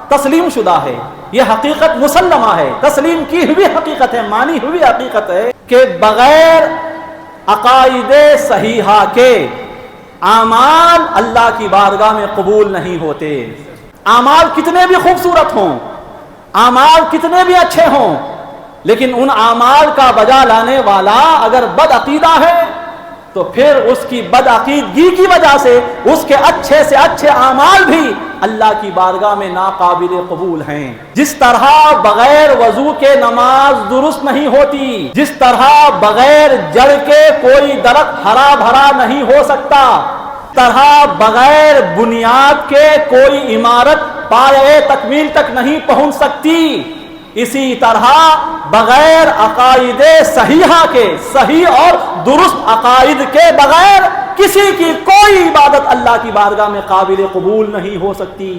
تسلیم شدہ ہے، یہ حقیقت مسلمہ ہے، تسلیم کی ہوئی حقیقت ہے، مانی ہوئی حقیقت ہے کہ بغیر عقائد صحیحہ کے اعمال اللہ کی بارگاہ میں قبول نہیں ہوتے۔ اعمال کتنے بھی خوبصورت ہوں، اعمال کتنے بھی اچھے ہوں، لیکن ان اعمال کا بجا لانے والا اگر بد عقیدہ ہے تو پھر اس کی بد عقیدگی کی وجہ سے اس کے اچھے سے اچھے اعمال بھی اللہ کی بارگاہ میں ناقابل قبول ہیں۔ جس طرح بغیر وضو کے نماز درست نہیں ہوتی، جس طرح بغیر جڑ کے کوئی درخت ہرا بھرا نہیں ہو سکتا، طرح بغیر بنیاد کے کوئی عمارت پایہ تکمیل تک نہیں پہنچ سکتی، اسی طرح بغیر عقائد صحیحہ کے، صحیح اور درست عقائد کے بغیر کسی کی کوئی عبادت اللہ کی بارگاہ میں قابل قبول نہیں ہو سکتی۔